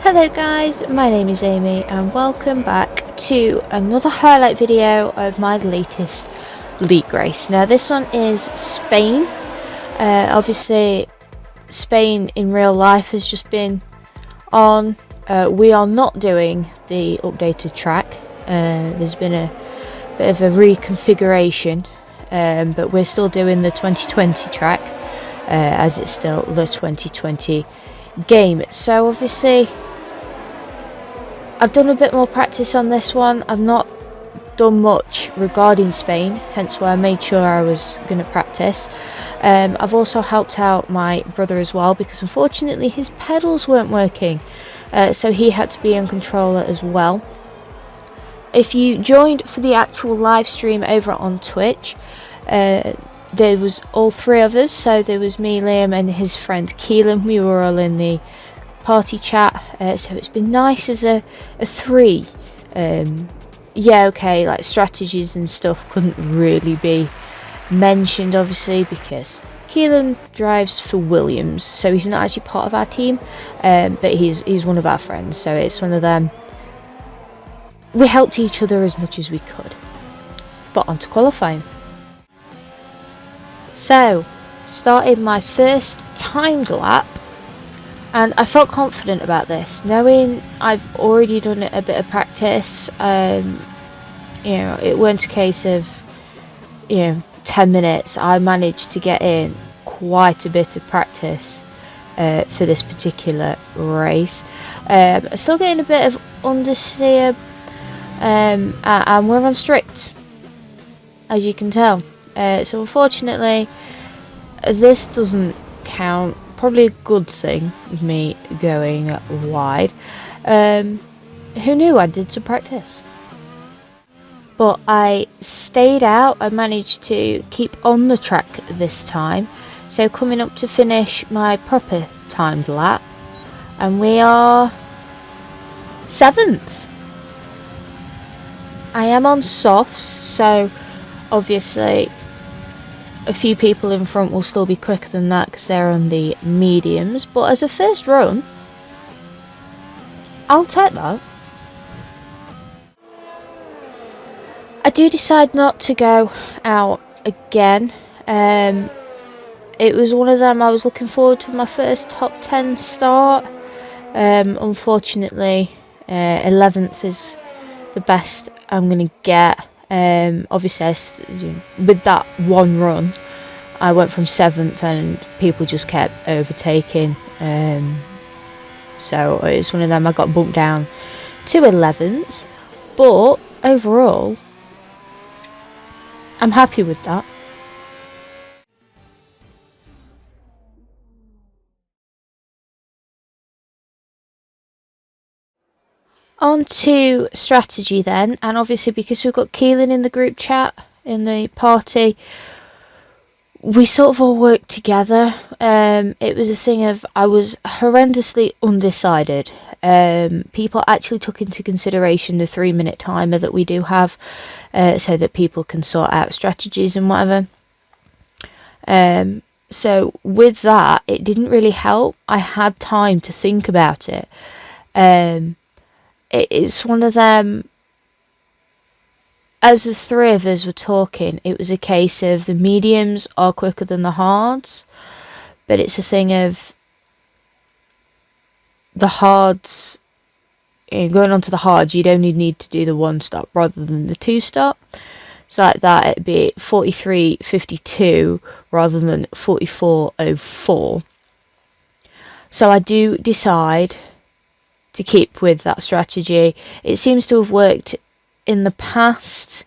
Hello guys, my name is Amy and welcome back to another highlight video of my latest league race. Now this one is Spain. Obviously Spain in real life has just been on. We are not doing the updated track. There's been a bit of a reconfiguration, but we're still doing the 2020 track as it's still the 2020 game. So obviously I've done a bit more practice on this one. I've not done much regarding Spain, hence why I made sure I was going to practice. I've also helped out my brother as well because unfortunately his pedals weren't working, so he had to be on controller as well. If you joined for the actual live stream over on Twitch, there was all three of us, so there was me, Liam and his friend Keelan. We were all in the party chat, so it's been nice as a three. Like strategies and stuff couldn't really be mentioned obviously because Keelan drives for Williams, so he's not actually part of our team, but he's one of our friends, so it's one of them. We helped each other as much as we could. But on to qualifying. So started my first timed lap, and I felt confident about this, knowing I've already done a bit of practice. It weren't a case of 10 minutes. I managed to get in quite a bit of practice for this particular race. Still getting a bit of understeer, and we're on strict, as you can tell. So unfortunately, this doesn't count. Probably a good thing with me going wide. Who knew I did some practice? But I stayed out. I managed to keep on the track this time. So coming up to finish my proper timed lap, and we are 7th. I am on softs, so obviously a few people in front will still be quicker than that because they're on the mediums, but as a first run, I'll take that. I do decide not to go out again. It was one of them I was looking forward to my first top 10 start. Unfortunately, 11th is the best I'm going to get. Obviously with that one run I went from 7th and people just kept overtaking, so it's one of them I got bumped down to 11th, but overall I'm happy with that. On to strategy then, and obviously because we've got Keelan in the group chat, in the party, we sort of all worked together. It was a thing of I was horrendously undecided. People actually took into consideration the 3-minute timer that we do have, so that people can sort out strategies and whatever. So with that, it didn't really help. I had time to think about it. It's one of them, as the three of us were talking, it was a case of the mediums are quicker than the hards, but it's a thing of the hards, going on to the hards, you'd only need to do the 1 stop rather than the 2 stop. So like that, it'd be 43.52 rather than 44.04. So I do decide to keep with that strategy. It seems to have worked in the past,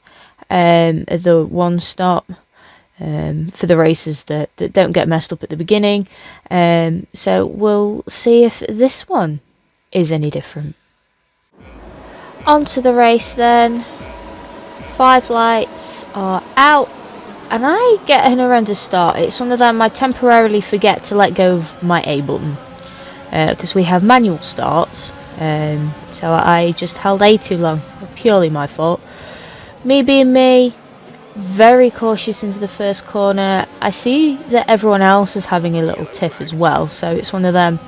the 1 stop, for the races that don't get messed up at the beginning. So we'll see if this one is any different. On to the race then. 5 lights are out, and I get an horrendous start. It's one of them I temporarily forget to let go of my A button, because we have manual starts. So I just held A too long. Purely my fault. Me being me, very cautious into the first corner. I see that everyone else is having a little tiff as well, so it's one of them.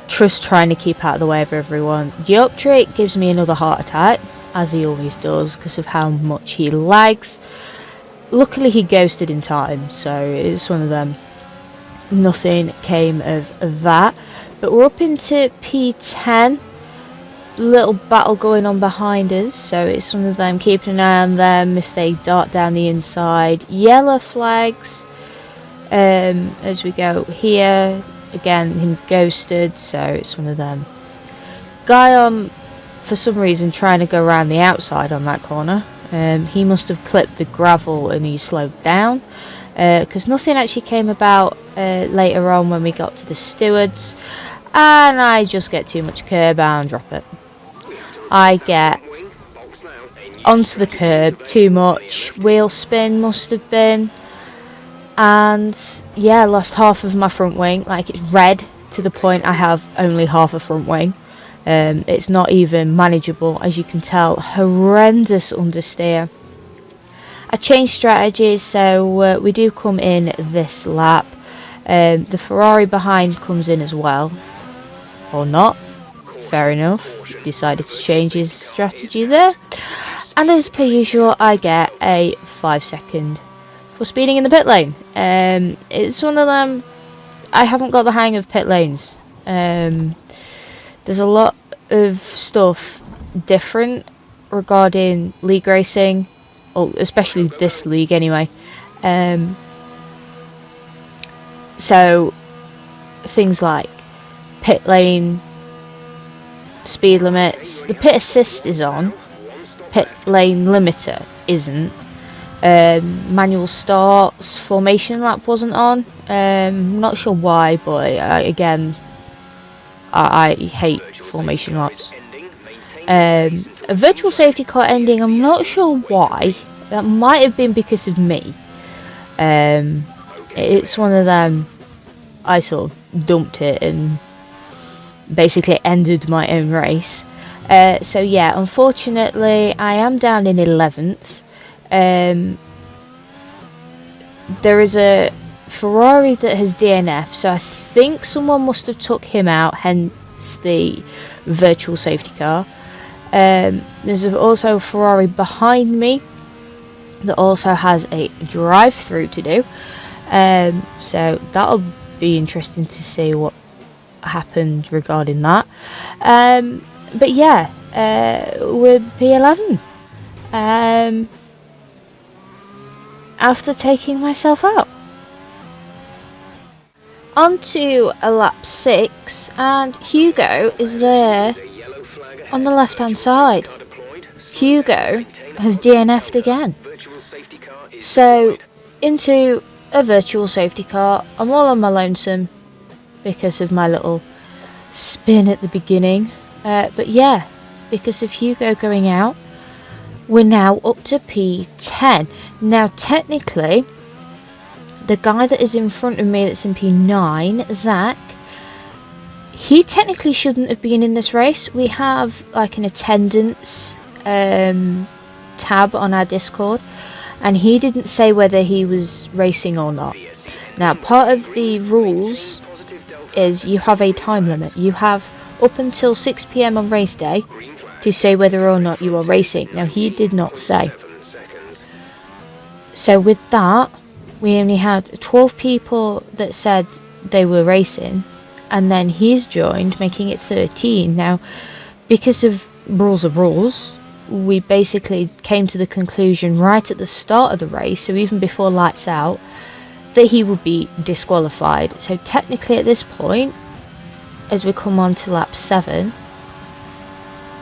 just trying to keep out of the way of everyone. The Uptree gives me another heart attack, as he always does, because of how much he lags. Luckily he ghosted in time, so it's one of them. Nothing came of that. But we're up into P10. Little battle going on behind us, so it's one of them, keeping an eye on them if they dart down the inside. Yellow flags as we go here. Again, him ghosted, so it's one of them. Guy on, for some reason, trying to go around the outside on that corner. He must have clipped the gravel and he slowed down, because nothing actually came about later on when we got to the stewards, and I just get too much curb and drop it. I get onto the curb too much, wheel spin must have been, and yeah, lost half of my front wing. Like, it's red to the point I have only half a front wing. It's not even manageable, as you can tell. Horrendous understeer. I changed strategies, so we do come in this lap. The Ferrari behind comes in as well, or not. Fair enough. Decided to change his strategy there. And as per usual, I get a 5 second for speeding in the pit lane. It's one of them, I haven't got the hang of pit lanes. There's a lot of stuff different regarding league racing, or especially this league anyway. So things like pit lane, speed limits, the pit assist is on, pit lane limiter isn't. Manual starts, formation lap wasn't on. Not sure why, but again, I hate formation laps. A virtual safety car ending, I'm not sure why. That might have been because of me. It's one of them, I sort of dumped it and basically ended my own race. So yeah, unfortunately I am down in 11th. There is a Ferrari that has DNF, so I think someone must have took him out, hence the virtual safety car. There's also a Ferrari behind me that also has a drive-through to do, so that'll be interesting to see what happened regarding that. But yeah, we're P11 after taking myself out. On to a lap 6, and Hugo is there on the left hand side. Hugo has DNF'd again, so into a virtual safety car. I'm all on my lonesome because of my little spin at the beginning, but yeah, because of Hugo going out, we're now up to P10. Now technically the guy that is in front of me that's in P9, Zach, he technically shouldn't have been in this race. We have like an attendance tab on our Discord, and he didn't say whether he was racing or not. Now, part of the rules is you have a time limit. You have up until 6 PM on race day to say whether or not you are racing. Now, he did not say. So with that, we only had 12 people that said they were racing, and then he's joined, making it 13. Now, because of rules, we basically came to the conclusion right at the start of the race, so even before lights out, that he would be disqualified. So technically at this point, as we come on to lap 7,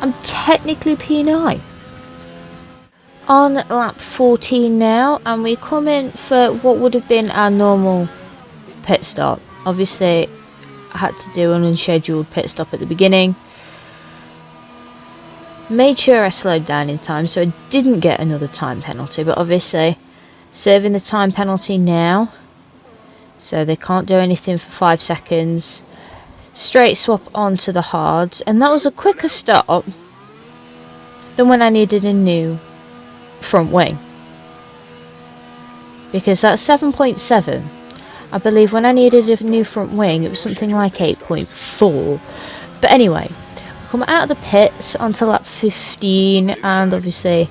I'm technically P9. On lap 14 now, and we come in for what would have been our normal pit stop. Obviously, I had to do an unscheduled pit stop at the beginning. Made sure I slowed down in time so I didn't get another time penalty, but obviously serving the time penalty now, so they can't do anything for 5 seconds. Straight swap onto the hards, and that was a quicker stop than when I needed a new front wing, because that's 7.7, I believe when I needed a new front wing, it was something like 8.4. But anyway, we come out of the pits onto lap 15, and obviously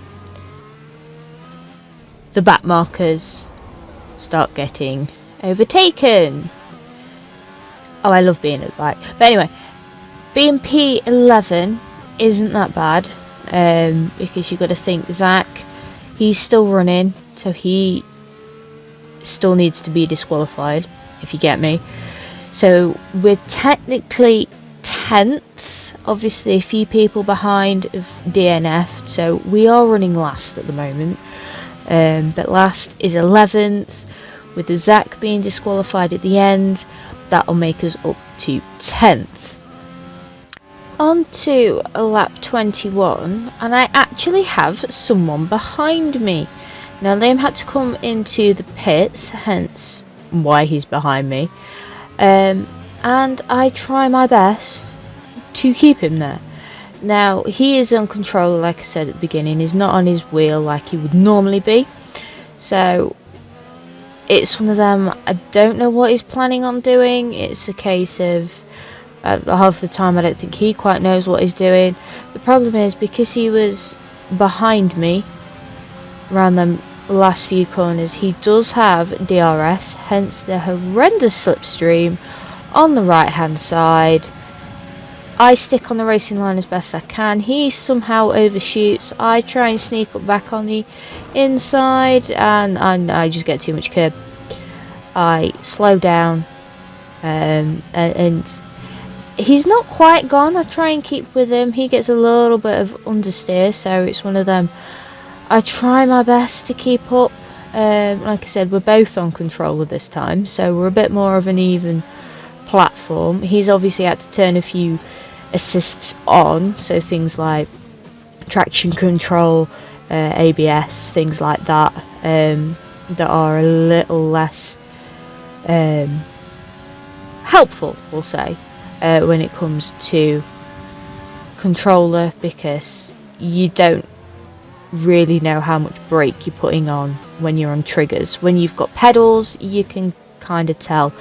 the back markers start getting overtaken. Oh, I love being at the back. But anyway, being P11 isn't that bad, because you got to think Zach, he's still running, so he still needs to be disqualified, if you get me. So we're technically 10th, obviously a few people behind of DNF, so we are running last at the moment, but last is 11th, with the Zach being disqualified at the end. That'll make us up to 10th. On to lap 21, and I actually have someone behind me. Now Liam had to come into the pits, hence why he's behind me, and I try my best to keep him there. Now he is on controller, like I said at the beginning, he's not on his wheel like he would normally be, so it's one of them, I don't know what he's planning on doing. It's a case of half the time I don't think he quite knows what he's doing. The problem is, because he was behind me around the last few corners, he does have DRS, hence the horrendous slipstream on the right hand side. I stick on the racing line as best I can. He somehow overshoots. I try and sneak up back on the inside, and I just get too much curb. I slow down, and he's not quite gone. I try and keep with him. He gets a little bit of understeer, so it's one of them. I try my best to keep up. Like I said, we're both on controller this time, so we're a bit more of an even platform. He's obviously had to turn a few assists on, so things like traction control, ABS, things like that, that are a little less helpful, we'll say, when it comes to controller, because you don't really know how much brake you're putting on when you're on triggers. When you've got pedals, you can kind of tell,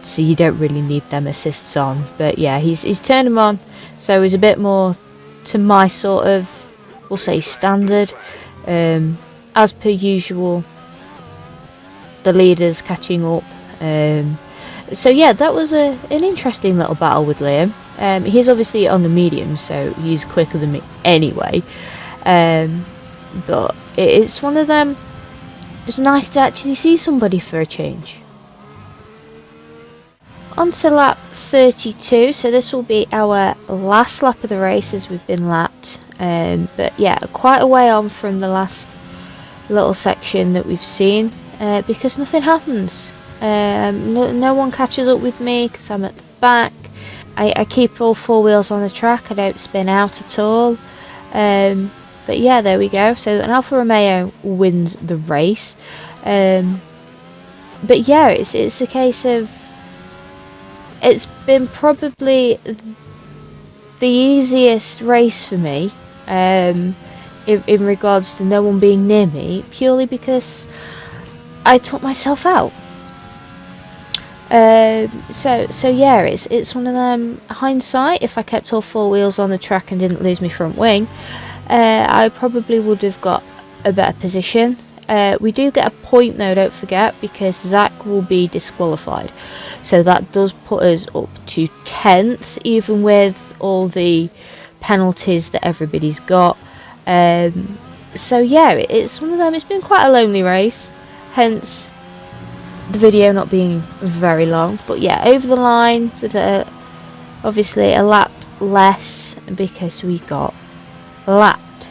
so you don't really need them assists on. But yeah, he's turned them on, so he's a bit more to my sort of, we'll say, standard. As per usual, the leaders catching up. So yeah, that was an interesting little battle with Liam. He's obviously on the medium, so he's quicker than me anyway. But it's one of them. It's nice to actually see somebody for a change. On to lap 32, so this will be our last lap of the race as we've been lapped. But yeah, quite a way on from the last little section that we've seen, because nothing happens. No one catches up with me because I'm at the back. I keep all four wheels on the track, I don't spin out at all. But yeah, there we go. So an Alfa Romeo wins the race. But yeah, it's a case of, it's been probably the easiest race for me, in regards to no one being near me, purely because I took myself out. So yeah, it's one of them. Hindsight, if I kept all four wheels on the track and didn't lose my front wing, I probably would have got a better position. We do get a point though, don't forget, because Zach will be disqualified, so that does put us up to 10th, even with all the penalties that everybody's got. So yeah, it's one of them. It's been quite a lonely race, hence the video not being very long. But yeah, over the line with obviously a lap less, because we got lapped.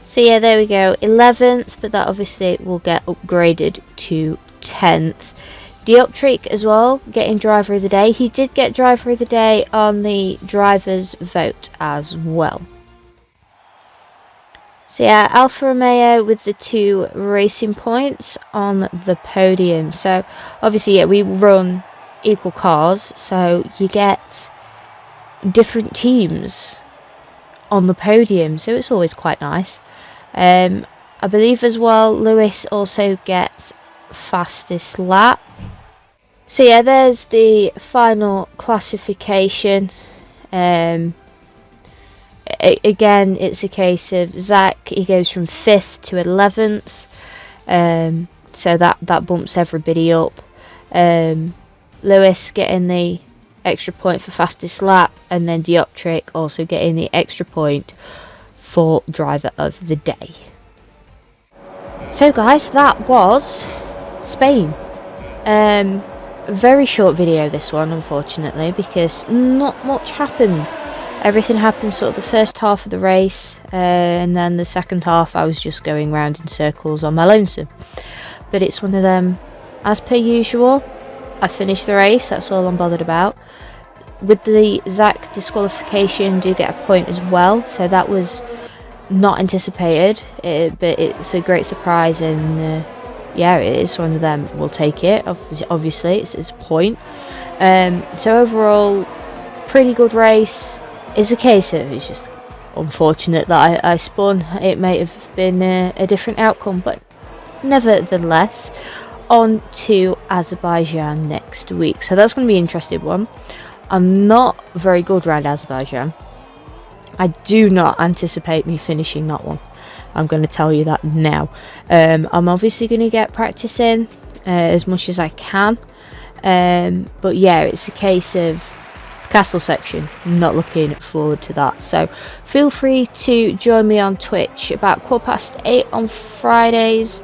So yeah, there we go, 11th, but that obviously will get upgraded to 10th. Dioptric as well, getting driver of the day. He did get driver of the day on the drivers vote as well. So yeah, Alfa Romeo with the 2 racing points on the podium. So obviously, yeah, we run equal cars, so you get different teams on the podium, so it's always quite nice. I believe as well Lewis also gets fastest lap. So yeah, there's the final classification. Again, it's a case of Zach, he goes from 5th to 11th, so that bumps everybody up. Lewis getting the extra point for fastest lap, and then Dioptric also getting the extra point for driver of the day. So guys, that was Spain. Very short video this one, unfortunately, because not much happened. Everything happened sort of the first half of the race, and then the second half I was just going round in circles on my lonesome. But it's one of them, as per usual, I finished the race, that's all I'm bothered about. With the Zach disqualification, do get a point as well, so that was not anticipated, but it's a great surprise, and yeah, it is one of them. We'll take it. Obviously, it's a point. So overall, pretty good race. It's a case of it's just unfortunate that I spun. It may have been a different outcome, but nevertheless, on to Azerbaijan next week. So that's going to be an interesting one. I'm not very good around Azerbaijan. I do not anticipate me finishing that one. I'm going to tell you that now. I'm obviously going to get practice in as much as I can. But yeah, it's a case of castle section. Not looking forward to that. So feel free to join me on Twitch about 8:15 on Fridays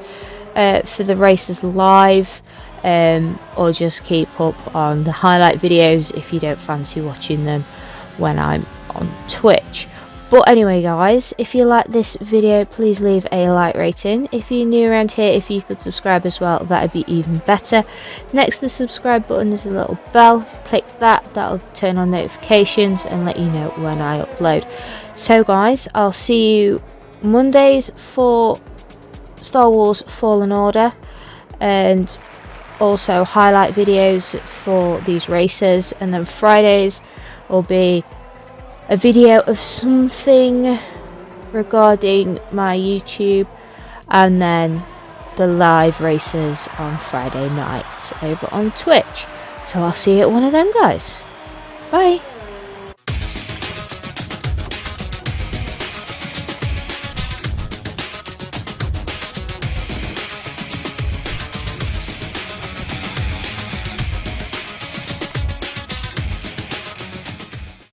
for the races live. Or just keep up on the highlight videos if you don't fancy watching them when I'm on Twitch. But anyway guys, if you like this video, please leave a like rating. If you're new around here, if you could subscribe as well, that would be even better. Next to the subscribe button is a little bell. Click that, that'll turn on notifications and let you know when I upload. So guys, I'll see you Mondays for Star Wars Fallen Order, and also highlight videos for these races, and then Fridays will be a video of something regarding my YouTube, and then the live races on Friday nights over on Twitch. So I'll see you at one of them guys. Bye.